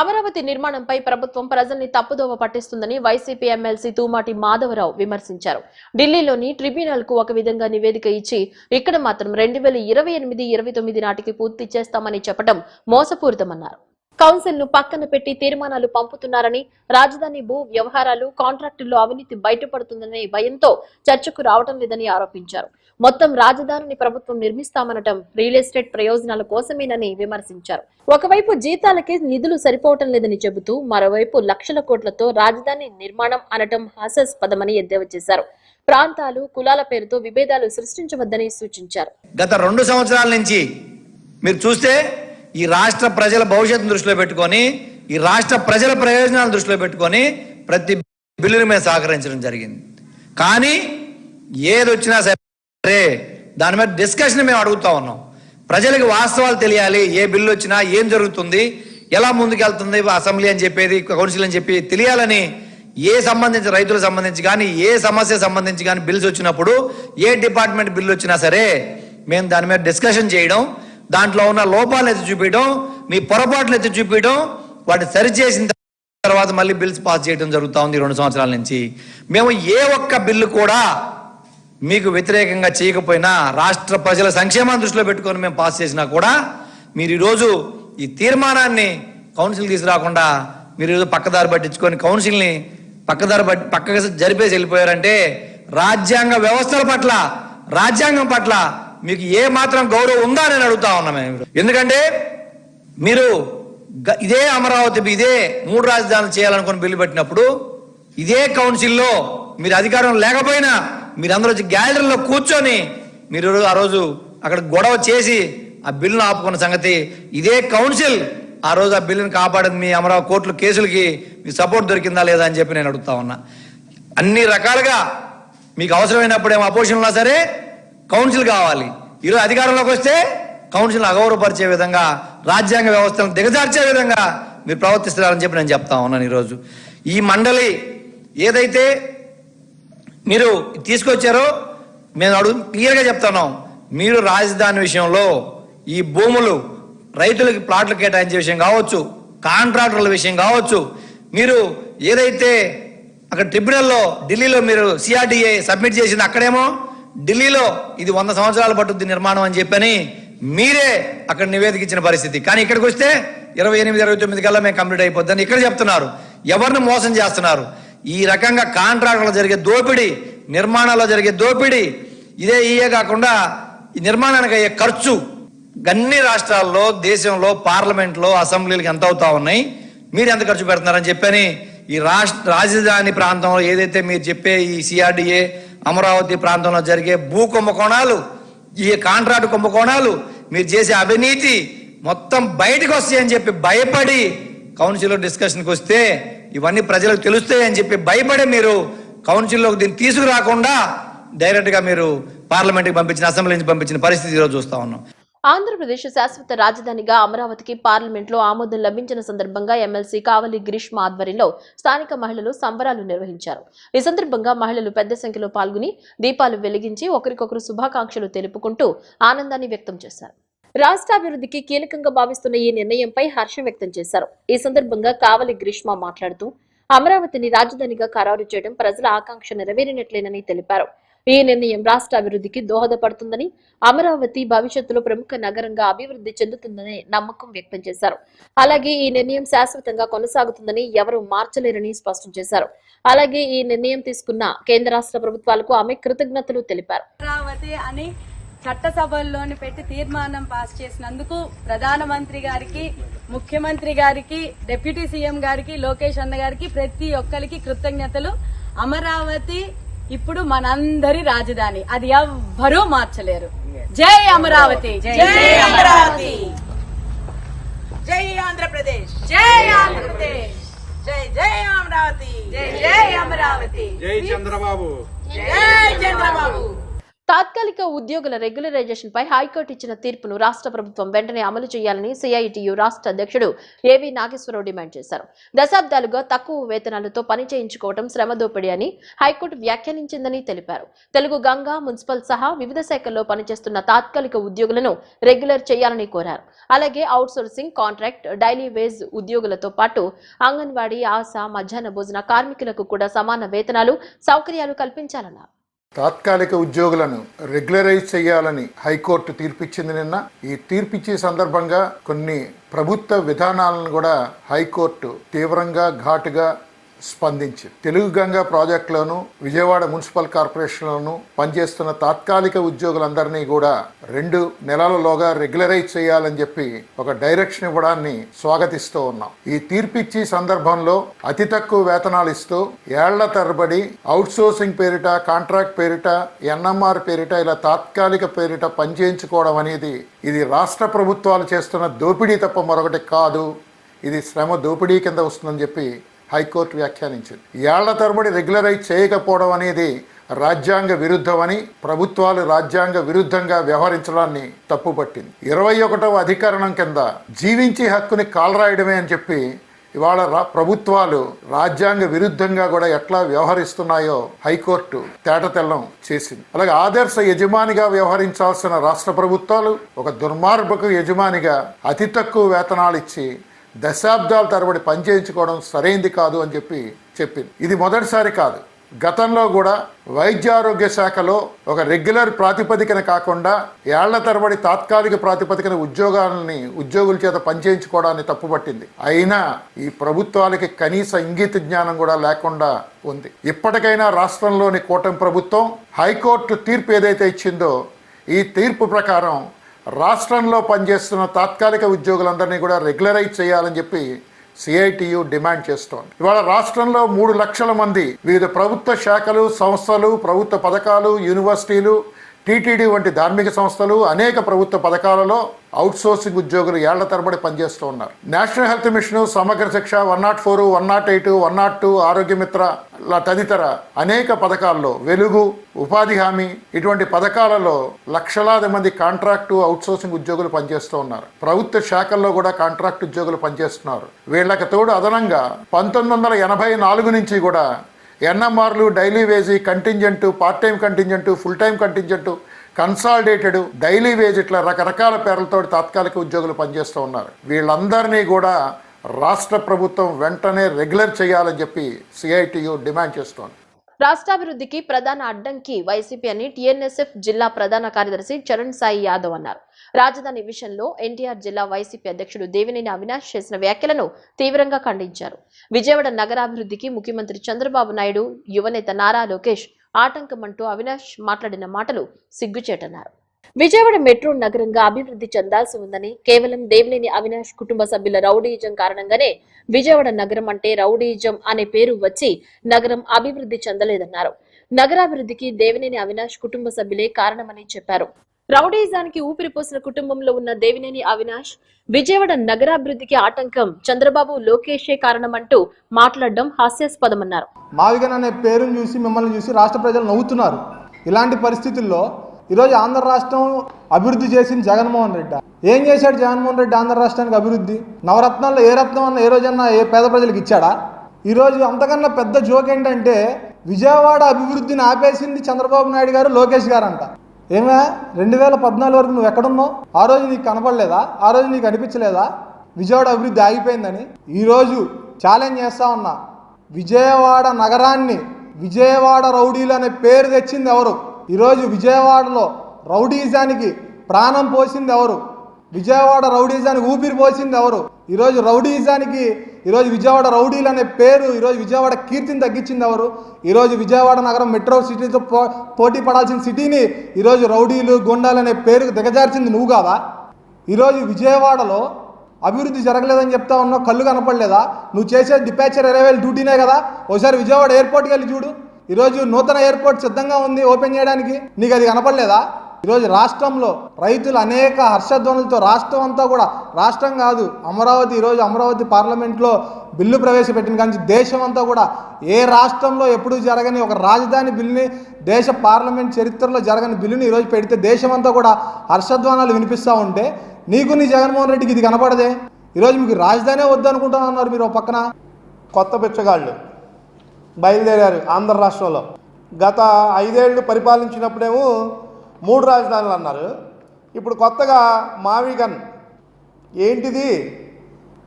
అమరావతి నిర్మాణంపై ప్రభుత్వం ప్రజల్ని తప్పుదోవ పట్టిస్తుందని వైసీపీ ఎమ్మెల్సీ తూమాటి మాధవరావు విమర్శించారు. ఢిల్లీలోని ట్రిబ్యునల్ కు ఒక విధంగా నివేదిక ఇచ్చి ఇక్కడ మాత్రం 2028-29 నాటికి పూర్తి చేస్తామని చెప్పడం మోసపూరితమన్నారు. కౌన్సిల్ ను పక్కన పెట్టి తీర్మానాలు పంపుతున్నారని, రాజధాని భూ వ్యవహారాలు కాంట్రాక్టుల్లో అవినీతి బయటపడుతుందనే భయంతో చర్చకు రావడం లేదని ఆరోపించారు. మొత్తం రాజధానిని ప్రభుత్వం నిర్మిస్తామనటం రియల్ ఎస్టేట్ ప్రయోజనాల కోసమేనని విమర్శించారు. ఒకవైపు జీతాలకే నిధులు సరిపోవటం లేదని చెబుతూ మరోవైపు లక్షల కోట్లతో రాజధాని నిర్మాణం అనటం హాస్యాస్పదమని ఎద్దేవా చేశారు. ప్రాంతాలు, కులాల పేరుతో విభేదాలు సృష్టించవద్దని సూచించారు. గత 2 సంవత్సరాల నుంచి మీరు చూస్తే ఈ రాష్ట్ర ప్రజల భవిష్యత్తును దృష్టిలో పెట్టుకొని, ఈ రాష్ట్ర ప్రజల ప్రయోజనాలను దృష్టిలో పెట్టుకొని ప్రతి బిల్లుని మేము సహకరించడం జరిగింది. కానీ ఏదొచ్చినా సరే దాని మీద డిస్కషన్ మేము అడుగుతా ఉన్నాం. ప్రజలకు వాస్తవాలు తెలియాలి. ఏ బిల్లు వచ్చినా ఏం జరుగుతుంది, ఎలా ముందుకెళ్తుంది అసెంబ్లీ అని చెప్పేది, కౌన్సిల్ అని చెప్పి తెలియాలని ఏ సంబంధించి రైతులకు సంబంధించి కానీ ఏ సమస్య సంబంధించి కానీ బిల్స్ వచ్చినప్పుడు ఏ డిపార్ట్మెంట్ బిల్లు వచ్చినా సరే మేము దాని మీద డిస్కషన్ చేయడం, దాంట్లో ఉన్న లోపాలను ఎత్తి చూపించడం, మీ పొరపాట్లు ఎత్తి చూపించడం, వాటిని సరిచేసిన తర్వాత మళ్ళీ బిల్స్ పాస్ చేయడం జరుగుతూ ఉంది. 2 సంవత్సరాల నుంచి మేము ఏ ఒక్క బిల్లు కూడా మీకు వ్యతిరేకంగా చేయకపోయినా, రాష్ట్ర ప్రజల సంక్షేమాన్ని దృష్టిలో పెట్టుకొని మేము పాస్ చేసినా కూడా మీరు ఈరోజు ఈ తీర్మానాన్ని కౌన్సిల్ తీసుకురాకుండా మీరు ఈరోజు పక్కదారి పట్టించుకొని కౌన్సిల్ని పక్కగా జరిపేసి వెళ్ళిపోయారంటే రాజ్యాంగ వ్యవస్థల పట్ల, రాజ్యాంగం పట్ల మీకు ఏ మాత్రం గౌరవం ఉందా అని అడుగుతా ఉన్నాం. ఎందుకంటే మీరు ఇదే అమరావతి, ఇదే 3 రాజధానులు చేయాలనుకుని బిల్లు పెట్టినప్పుడు ఇదే కౌన్సిల్లో మీరు అధికారం లేకపోయినా మీరందరూ వచ్చి గ్యాలరీలో కూర్చొని మీరు ఆ రోజు అక్కడ గొడవ చేసి ఆ బిల్లును ఆపుకున్న సంగతి ఇదే కౌన్సిల్ ఆ రోజు ఆ బిల్లును కాపాడింది. మీ అమరావతి కోర్టుల కేసులకి మీ సపోర్ట్ దొరికిందా లేదా అని చెప్పి నేను అడుగుతా ఉన్నా. అన్ని రకాలుగా మీకు అవసరమైనప్పుడేమో అపోజిషన్ ఉన్నా సరే కౌన్సిల్ కావాలి. ఈరోజు అధికారంలోకి వస్తే కౌన్సిల్ అగౌరవపరిచే విధంగా, రాజ్యాంగ వ్యవస్థను దిగజార్చే విధంగా మీరు ప్రవర్తిస్తున్నారని చెప్పి నేను చెప్తా ఉన్నాను. ఈరోజు ఈ మండలి ఏదైతే మీరు తీసుకొచ్చారో మేము క్లియర్గా చెప్తున్నాం. మీరు రాజధాని విషయంలో ఈ భూములు రైతులకి ప్లాట్లు కేటాయించే విషయం కావచ్చు, కాంట్రాక్టర్ల విషయం కావచ్చు, మీరు ఏదైతే అక్కడ ట్రిబ్యునల్లో ఢిల్లీలో మీరు సిఆర్డిఏ సబ్మిట్ చేసింది, అక్కడేమో ఢిల్లీలో ఇది 100 సంవత్సరాలు పట్టుద్ది నిర్మాణం అని చెప్పని మీరే అక్కడ నివేదిక ఇచ్చిన పరిస్థితి. కానీ ఇక్కడికి వస్తే 28-29 కల్లా మేము కంప్లీట్ అయిపోద్దని ఇక్కడ చెప్తున్నారు. ఎవరిని మోసం చేస్తున్నారు? ఈ రకంగా కాంట్రాక్టర్లో జరిగే దోపిడీ, నిర్మాణాల్లో జరిగే దోపిడీ, ఇదే కాకుండా ఈ నిర్మాణానికి అయ్యే ఖర్చు అన్ని రాష్ట్రాల్లో, దేశంలో, పార్లమెంట్లో, అసెంబ్లీలకు ఎంత అవుతా ఉన్నాయి, మీరు ఎంత ఖర్చు పెడుతున్నారని చెప్పని ఈ రాజధాని ప్రాంతంలో ఏదైతే మీరు చెప్పే ఈ సిఆర్డిఏ అమరావతి ప్రాంతంలో జరిగే భూ కుంభకోణాలు, ఈ కాంట్రాక్ట్ కుంభకోణాలు, మీరు చేసే అవినీతి మొత్తం బయటకు వస్తాయని చెప్పి భయపడి కౌన్సిల్లో డిస్కషన్కి వస్తే ఇవన్నీ ప్రజలకు తెలుస్తాయని చెప్పి భయపడి మీరు కౌన్సిల్లోకి దీన్ని తీసుకురాకుండా డైరెక్ట్గా మీరు పార్లమెంట్కి పంపించిన, అసెంబ్లీ నుంచి పంపించిన పరిస్థితి ఈరోజు చూస్తా ఉన్నాం. ఆంధ్రప్రదేశ్ శాశ్వత రాజధానిగా అమరావతికి పార్లమెంట్లో ఆమోదం లభించిన సందర్భంగా ఎమ్మెల్సీ కావలి గ్రీష్మ ఆధ్వర్యంలో స్థానిక మహిళలు సంబరాలు నిర్వహించారు. ఈ సందర్భంగా మహిళలు పెద్ద సంఖ్యలో పాల్గొని దీపాలు వెలిగించి ఒకరికొకరు శుభాకాంక్షలు తెలుపుకుంటూ ఆనందాన్ని వ్యక్తం చేశారు. రాష్ట్రాభివృద్ధికి కీలకంగా భావిస్తున్న ఈ నిర్ణయంపై హర్షం వ్యక్తం చేశారు. ఈ సందర్భంగా కావలి గ్రీష్మ మాట్లాడుతూ అమరావతిని రాజధానిగా ఖరారు చేయడం ప్రజల ఆకాంక్ష నెరవేరినట్లేనని తెలిపారు. ఈ నిర్ణయం రాష్ట్ర అభివృద్ధికి దోహదపడుతుందని, అమరావతి భవిష్యత్తులో ప్రముఖ నగరంగా అభివృద్ధి చెందుతుందని నమ్మకం వ్యక్తం చేశారు. అలాగే ఈ నిర్ణయం శాశ్వతంగా కొనసాగుతుందని ఎవరూ మార్చలేరని స్పష్టం చేశారు. అలాగే ఈ నిర్ణయం తీసుకున్న కేంద్ర రాష్ట్ర ప్రభుత్వాలకు ఆమె కృతజ్ఞతలు తెలిపారు. అమరావతి అని చట్టసభల్లోని పెట్టి తీర్మానం పాస్ చేసినందుకు ప్రధానమంత్రి గారికి, ముఖ్యమంత్రి గారికి, డిప్యూటీ సీఎం గారికి, లోకేష్ అన్న గారికి, ప్రతి ఒక్కరికి కృతజ్ఞతలు. అమరావతి ఇప్పుడు మనందరి రాజధాని, అది ఎవ్వరూ మార్చలేరు. జై అమరావతి, జై అమరావతి, జై ఆంధ్రప్రదేశ్, జై ఆంధ్రప్రదేశ్, జై జై అమరావతి, జై జై అమరావతి, జై చంద్రబాబు, జై చంద్రబాబు. తాత్కాలిక ఉద్యోగుల రెగ్యులరైజేషన్ పై హైకోర్టు ఇచ్చిన తీర్పును రాష్ట్ర ప్రభుత్వం వెంటనే అమలు చేయాలని సిఐటియు రాష్ట్ర అధ్యక్షుడు ఏవి నాగేశ్వరరావు డిమాండ్ చేశారు. దశాబ్దాలుగా తక్కువ వేతనాలతో పని చేయించుకోవడం శ్రమ దోపిడీ అని హైకోర్టు వ్యాఖ్యానించిందని తెలిపారు. తెలుగు గంగా, మున్సిపల్ సహా వివిధ శాఖల్లో పనిచేస్తున్న తాత్కాలిక ఉద్యోగులను రెగ్యులర్ చేయాలని కోరారు. అలాగే అవుట్సోర్సింగ్, కాంట్రాక్ట్, డైలీ వేజ్ ఉద్యోగులతో పాటు అంగన్వాడీ, ఆశా, మధ్యాహ్న భోజన కార్మికులకు కూడా సమాన వేతనాలు, సౌకర్యాలు కల్పించాలన్నారు. తాత్కాలిక ఉద్యోగులను రెగ్యులరైజ్ చేయాలని హైకోర్టు తీర్పిచ్చింది నిన్న. ఈ తీర్పిచ్చే సందర్భంగా కొన్ని ప్రభుత్వ విధానాలను కూడా హైకోర్టు తీవ్రంగా ఘాటుగా స్పందించింది. తెలుగు గంగా ప్రాజెక్టులోను, విజయవాడ మున్సిపల్ కార్పొరేషన్లోను పనిచేస్తున్న తాత్కాలిక ఉద్యోగులందరినీ కూడా 2 నెలలలోగా రెగ్యులరైజ్ చేయాలని చెప్పి ఒక డైరెక్షన్ ఇవ్వడాన్ని స్వాగతిస్తూ ఉన్నాం. ఈ తీర్పిచ్చి సందర్భంలో అతి తక్కువ వేతనాలు ఇస్తూ ఏళ్ల తరబడి అవుట్సోర్సింగ్ పేరిట, కాంట్రాక్ట్ పేరిట, ఎన్ఎంఆర్ పేరిట ఇలా తాత్కాలిక పేరిట పనిచేయించుకోవడం అనేది ఇది రాష్ట్ర ప్రభుత్వాలు చేస్తున్న దోపిడీ తప్ప మరొకటి కాదు. ఇది శ్రమ దోపిడీ కింద వస్తుందని చెప్పి హైకోర్టు వ్యాఖ్యానించింది. ఏళ్ల తరబడి రెగ్యులరైజ్ చేయకపోవడం అనేది రాజ్యాంగ విరుద్ధమని, ప్రభుత్వాలు రాజ్యాంగ విరుద్ధంగా వ్యవహరించడాన్ని తప్పుపట్టింది. 21వ అధికరణం కింద జీవించే హక్కుని కాలరాయడమే అని చెప్పి ఇవాళ ప్రభుత్వాలు రాజ్యాంగ విరుద్ధంగా కూడా ఎట్లా వ్యవహరిస్తున్నాయో హైకోర్టు తేటతెల్లం చేసింది. అలాగే ఆదర్శ యజమానిగా వ్యవహరించాల్సిన రాష్ట్ర ప్రభుత్వాలు ఒక దుర్మార్గపు యజమానిగా అతి తక్కువ వేతనాలు ఇచ్చి దశాబ్దాల తరబడి పనిచేయించుకోవడం సరైంది కాదు అని చెప్పి చెప్పింది. ఇది మొదటిసారి కాదు. గతంలో కూడా వైద్యారోగ్య శాఖలో ఒక రెగ్యులర్ ప్రాతిపదికన కాకుండా ఏళ్ల తరబడి తాత్కాలిక ప్రాతిపదికన ఉద్యోగుల చేత పనిచేయించుకోవడాన్ని తప్పుపట్టింది. అయినా ఈ ప్రభుత్వాలకి కనీస ఇంగిత జ్ఞానం కూడా లేకుండా ఉంది. ఇప్పటికైనా రాష్ట్రంలోని కూటమి ప్రభుత్వం హైకోర్టు తీర్పు ఏదైతే ఇచ్చిందో ఈ తీర్పు ప్రకారం రాష్ట్రంలో పనిచేస్తున్న తాత్కాలిక ఉద్యోగులందరినీ కూడా రెగ్యులరైజ్ చేయాలని చెప్పి సిఐటియు డిమాండ్ చేస్తోంది. ఇవాళ రాష్ట్రంలో 3 లక్షల మంది వివిధ ప్రభుత్వ శాఖలు, సంస్థలు, ప్రభుత్వ పథకాలు, యూనివర్సిటీలు, టీటీడీ వంటి ధార్మిక సంస్థలు, అనేక ప్రభుత్వ పథకాలలో అవుట్సోర్సింగ్ ఉద్యోగులు ఏళ్ల తరబడి పనిచేస్తూ ఉన్నారు. నేషనల్ హెల్త్ మిషన్, సమగ్ర శిక్ష, 104, 108, 102, ఆరోగ్యమిత్ర తదితర అనేక పథకాల్లో, వెలుగు, ఉపాధి హామీ ఇటువంటి పథకాలలో లక్షలాది మంది కాంట్రాక్టు, అవుట్సోర్సింగ్ ఉద్యోగులు పనిచేస్తూ ఉన్నారు. ప్రభుత్వ శాఖల్లో కూడా కాంట్రాక్ట్ ఉద్యోగులు పనిచేస్తున్నారు. వీళ్ళకి తోడు అదనంగా 1984 నుంచి కూడా ఎన్ఎంఆర్లు, daily wage, contingent, part time contingent, full time contingent, consolidated, daily wage ఇట్లా రకరకాల పేర్లతో తాత్కాలిక ఉద్యోగులు పనిచేస్తూ ఉన్నారు. వీళ్ళందరినీ కూడా రాష్ట్ర ప్రభుత్వం వెంటనే రెగ్యులర్ చేయాలని చెప్పి సిఐటియు డిమాండ్ చేస్తోంది. రాష్ట్రాభివృద్ధికి ప్రధాన అడ్డంకి వైసీపీ అని టీఎన్ఎస్ఎఫ్ జిల్లా ప్రధాన కార్యదర్శి చరణ్ సాయి యాదవ్ అన్నారు. రాజధాని విషయంలో ఎన్టీఆర్ జిల్లా వైసీపీ అధ్యక్షుడు దేవినేని అవినాష్ చేసిన వ్యాఖ్యలను తీవ్రంగా ఖండించారు. విజయవాడ నగరాభివృద్ధికి ముఖ్యమంత్రి చంద్రబాబు నాయుడు, యువనేత నారా లోకేష్ ఆటంకమంటూ అవినాష్ మాట్లాడిన మాటలు సిగ్గుచేటన్నారు. విజయవాడ మెట్రో నగరంగా అభివృద్ధి చెందాల్సి ఉందని, కేవలం దేవినేని అవినాష్ కుటుంబ సభ్యుల రౌడీయిజం కారణంగానే విజయవాడ నగరం అంటే రౌడీయిజం అనే పేరు వచ్చి నగరం అభివృద్ధి చెందలేదన్నారు. నగరాభివృద్ధికి దేవినేని అవినాష్ కుటుంబ సభ్యులే కారణమని చెప్పారు. రౌడీయిజానికి ఊపిరిపోసిన కుటుంబంలో ఉన్న దేవినేని అవినాష్ విజయవాడ నగరాభివృద్ధికి ఆటంకం చంద్రబాబు, లోకేషే కారణమంటూ మాట్లాడడం హాస్యాస్పదమన్నారు. మావిగన్ అనే పేరును చూసి, మిమ్మల్ని చూసి రాష్ట్ర ప్రజలు నవ్వుతున్నారు. ఇలాంటి పరిస్థితుల్లో ఈరోజు ఆంధ్ర రాష్ట్రం అభివృద్ధి చేసింది జగన్మోహన్ రెడ్డి. ఏం చేశాడు జగన్మోహన్ రెడ్డి ఆంధ్ర రాష్ట్రానికి అభివృద్ధి? నవరత్నాల్లో ఏ రత్నం అన్న ఏ రోజన్నా ఏ పేద ప్రజలకు ఇచ్చాడా? ఈరోజు అంతకన్నా పెద్ద జోక్ ఏంటంటే విజయవాడ అభివృద్ధిని ఆపేసింది చంద్రబాబు నాయుడు గారు, లోకేష్ గారు అంట. ఏమే 2014 వరకు నువ్వు ఎక్కడున్నావు? ఆ రోజు నీకు కనపడలేదా? ఆ రోజు నీకు అనిపించలేదా విజయవాడ అభివృద్ధి ఆగిపోయిందని? ఈరోజు ఛాలెంజ్ చేస్తా ఉన్నా, విజయవాడ నగరాన్ని విజయవాడ రౌడీలు అనే పేరు తెచ్చింది ఎవరు? ఈరోజు విజయవాడలో రౌడీజానికి ప్రాణం పోసింది ఎవరు? విజయవాడ రౌడీజానికి ఊపిరి పోసింది ఎవరు? ఈరోజు రౌడీజానికి విజయవాడ రౌడీలు అనే పేరు ఈరోజు విజయవాడ కీర్తిని తగ్గించింది ఎవరు? ఈరోజు విజయవాడ నగరం మెట్రో సిటీతో పోటీ పడాల్సిన సిటీని ఈరోజు రౌడీలు, గొండాలు అనే పేరు దిగజార్చింది నువ్వు కాదా? ఈరోజు విజయవాడలో అభివృద్ధి జరగలేదని చెప్తా ఉన్నావు, కళ్ళు కనపడలేదా? నువ్వు చేసే డిపాచర్ 20,000 డ్యూటీనే కదా. ఒకసారి విజయవాడ ఎయిర్పోర్ట్కి వెళ్ళి చూడు. ఈరోజు నూతన ఎయిర్పోర్ట్ సిద్ధంగా ఉంది ఓపెన్ చేయడానికి, నీకు అది కనపడలేదా? ఈరోజు రాష్ట్రంలో రైతులు అనేక హర్షధ్వనులతో రాష్ట్రం అంతా కూడా, రాష్ట్రం కాదు అమరావతి, ఈరోజు అమరావతి పార్లమెంట్లో బిల్లు ప్రవేశపెట్టిన కానీ దేశం అంతా కూడా ఏ రాష్ట్రంలో ఎప్పుడూ జరగని ఒక రాజధాని బిల్లుని, దేశ పార్లమెంట్ చరిత్రలో జరగని బిల్లుని ఈరోజు పెడితే దేశం అంతా కూడా హర్షధ్వానాలు వినిపిస్తూ ఉంటే నీకు నీ జగన్మోహన్ రెడ్డికి ఇది కనపడదే. ఈరోజు మీకు రాజధానే వద్దనుకుంటా ఉన్నారు మీరు. పక్కన కొత్త బిచ్చగాళ్ళు బయలుదేరారు ఆంధ్ర రాష్ట్రంలో. గత 5 ఏళ్ళు పరిపాలించినప్పుడేమో 3 రాజధానులు అన్నారు. ఇప్పుడు కొత్తగా మావిగన్ ఏంటిది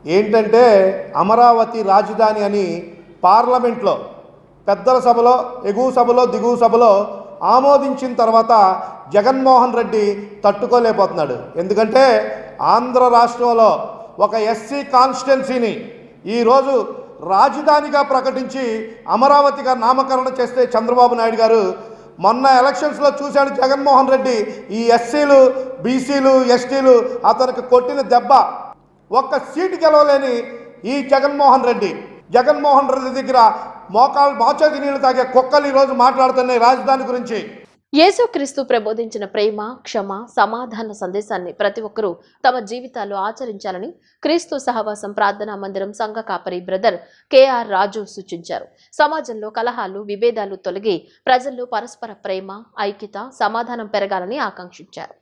ఏంటంటే అమరావతి రాజధాని అని పార్లమెంట్లో పెద్దల సభలో, ఎగువ సభలో, దిగువ సభలో ఆమోదించిన తర్వాత జగన్మోహన్ రెడ్డి తట్టుకోలేకపోతున్నాడు. ఎందుకంటే ఆంధ్ర రాష్ట్రంలో ఒక ఎస్సీ కాన్స్టిట్యున్సీని ఈరోజు రాజధానిగా ప్రకటించి అమరావతిగా నామకరణం చేస్తే చంద్రబాబు నాయుడు గారు మొన్న ఎలక్షన్స్లో చూశాడు జగన్మోహన్ రెడ్డి. ఈ ఎస్సీలు, బీసీలు, ఎస్టీలు అతనికి కొట్టిన దెబ్బ, ఒక్క సీటు గెలవలేని ఈ జగన్మోహన్ రెడ్డి దగ్గర మోచేతి నీళ్లు తాగే కుక్కలు ఈరోజు మాట్లాడుతున్నాయి రాజధాని గురించి. యేసుక్రీస్తు ప్రబోధించిన ప్రేమ, క్షమ, సమాధాన సందేశాన్ని ప్రతి ఒక్కరూ తమ జీవితాల్లో ఆచరించాలని క్రీస్తు సహవాసం ప్రార్థనా మందిరం సంఘ కాపరి బ్రదర్ కేఆర్ రాజు సూచించారు. సమాజంలో కలహాలు, విభేదాలు తొలగి ప్రజల్లో పరస్పర ప్రేమ, ఐక్యత, సమాధానం పెరగాలని ఆకాంక్షించారు.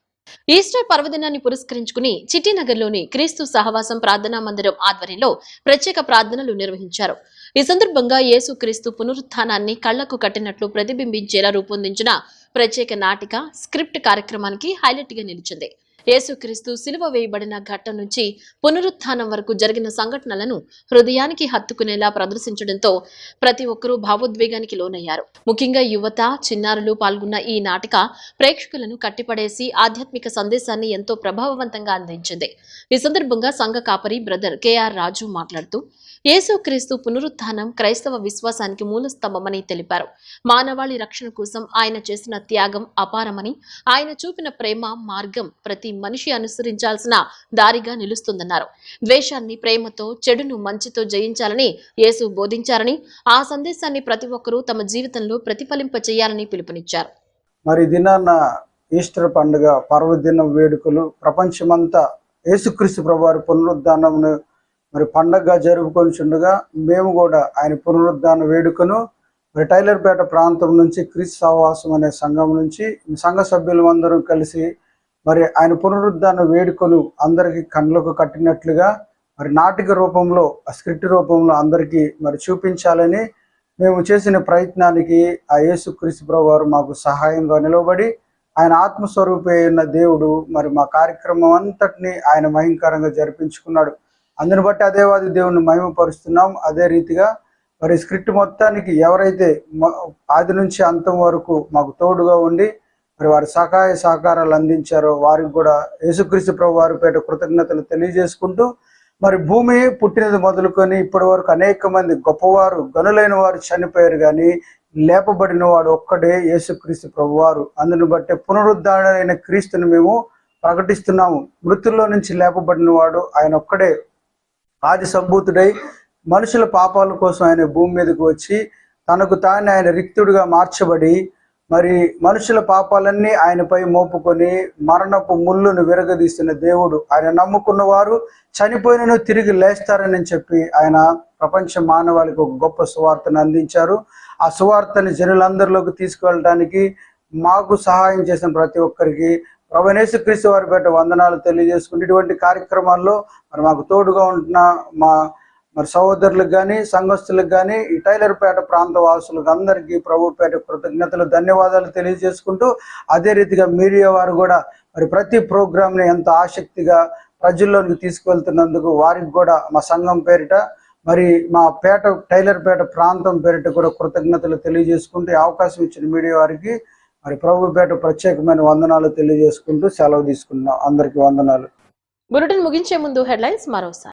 ఈస్టర్ పర్వదినాన్ని పురస్కరించుకుని చిట్టినగర్లోని క్రీస్తు సహవాసం ప్రార్థనా మందిరం ఆధ్వర్యంలో ప్రత్యేక ప్రార్థనలు నిర్వహించారు. ఈ సందర్భంగా యేసుక్రీస్తు పునరుత్థానాన్ని కళ్లకు కట్టినట్లు ప్రతిబింబించేలా రూపొందించిన ప్రత్యేక నాటిక స్క్రిప్ట్ కార్యక్రమానికి హైలైట్ గా నిలిచింది. యేసుక్రీస్తు సిలువ వేయబడిన ఘట్టం నుంచి పునరుత్థానం వరకు జరిగిన సంఘటనలను హృదయానికి హత్తుకునేలా ప్రదర్శించడంతో ప్రతి ఒక్కరూ భావోద్వేగానికి లోనయ్యారు. ముఖ్యంగా యువత, చిన్నారులు పాల్గొన్న ఈ నాటిక ప్రేక్షకులను కట్టిపడేసి ఆధ్యాత్మిక సందేశాన్ని ఎంతో ప్రభావవంతంగా అందించింది. ఈ సందర్భంగా సంఘ కాపరి బ్రదర్ కేఆర్ రాజు మాట్లాడుతూ యేసుక్రీస్తు పునరుత్థానం క్రైస్తవ విశ్వాసానికి మూలస్తంభమని తెలిపారు. మానవాళి రక్షణ కోసం ఆయన చేసిన త్యాగం అపారమని, ఆయన చూపిన ప్రేమ మార్గం ప్రతి మనిషి అనుసరించాల్సిన దారిగా నిలుస్తుందన్నారు. ద్వేషాన్ని ప్రేమతో, చెడును మంచితో జయించాలని యేసు బోధించారని, ఆ సందేశాన్ని ప్రతి ఒక్కరూ తమ జీవితంలో ప్రతిఫలింప చేయాలని పిలుపునిచ్చారు. మరి దినాన్న ఈస్టర్ పండుగ పర్వదిన వేడుకలు ప్రపంచమంతా యేసుక్రీస్తు ప్రభువారి పునరుద్ధానమును మరి పండగగా జరుపుకొనిచుండగా మేము కూడా ఆయన పునరుద్ధాన వేడుకను మరి టైలర్పేట ప్రాంతం నుంచి క్రీస్తు సహవాసం అనే సంఘం నుంచి సంఘ సభ్యులు అందరూ కలిసి మరి ఆయన పునరుద్ధాన వేడుకను అందరికీ కళ్ళకు కట్టినట్లుగా మరి నాటిక రూపంలో, స్క్రిప్ట్ రూపంలో అందరికీ మరి చూపించాలని మేము చేసిన ప్రయత్నానికి ఆ యేసుక్రీస్తు ప్రభువారు మాకు సహాయంగా నిలబడి ఆయన ఆత్మస్వరూపి అయిన దేవుడు మరి మా కార్యక్రమం అంతటిని ఆయన మహింకరంగా జరిపించుకున్నాడు. అందుని బట్టి అదేవాది దేవుని మహిమపరుస్తున్నాం. అదే రీతిగా మరి స్క్రిప్ట్ మొత్తానికి ఎవరైతే ఆది నుంచి అంతం వరకు మాకు తోడుగా ఉండి మరి వారి సహాయ సహకారాలు అందించారో వారికి కూడా యేసుక్రీస్తు ప్రభు వారి పేట కృతజ్ఞతలు తెలియజేసుకుంటూ మరి భూమి పుట్టినది మొదలుకొని ఇప్పటి వరకు అనేక మంది గొప్పవారు, గనులైన వారు చనిపోయారు, కానీ లేపబడిన వాడు ఒక్కడే యేసుక్రీస్తు ప్రభువారు. అందుని బట్టి పునరుద్ధరణ క్రీస్తుని మేము ప్రకటిస్తున్నాము. మృతుల్లో నుంచి లేపబడిన వాడు ఆయన ఒక్కడే ఆది సంభూతుడై మనుషుల పాపాల కోసం ఆయన భూమి మీదకి వచ్చి తనకు తాను ఆయన రిక్తుడిగా మార్చబడి మరి మనుషుల పాపాలన్నీ ఆయనపై మోపుకొని మరణపు ముళ్ళును విరగదీస్తున్న దేవుడు. ఆయన నమ్ముకున్న వారు చనిపోయినను తిరిగి లేస్తారని చెప్పి ఆయన ప్రపంచ మానవాళికి ఒక గొప్ప సువార్తను అందించారు. ఆ సువార్తని జనులందరిలోకి తీసుకువెళ్ళడానికి మాకు సహాయం చేసిన ప్రతి ఒక్కరికి ప్రభువైన యేసుక్రీస్తు వారి పేట వందనాలు తెలియజేసుకుంటే ఇటువంటి కార్యక్రమాల్లో మరి మాకు తోడుగా ఉంటున్న మరి సహోదరులకు కానీ, సంఘస్థులకు కానీ, ఈ టైలర్పేట ప్రాంత వాసులకు అందరికీ ప్రభు పేట కృతజ్ఞతలు, ధన్యవాదాలు తెలియజేసుకుంటూ అదే రీతిగా మీడియా వారు కూడా మరి ప్రతి ప్రోగ్రామ్ని ఎంతో ఆసక్తిగా ప్రజల్లోనికి తీసుకువెళ్తున్నందుకు వారికి కూడా మా సంఘం పేరిట మరి మా టైలర్పేట ప్రాంతం పేరిట కూడా కృతజ్ఞతలు తెలియజేసుకుంటూ అవకాశం ఇచ్చిన మీడియా వారికి మరి ప్రభు పేట ప్రత్యేకమైన వందనాలు తెలియజేసుకుంటూ సెలవు తీసుకున్నాం. అందరికీ వందనాలు. బులెటిన్ ముగించే ముందు హెడ్లైన్స్ మరోసారి.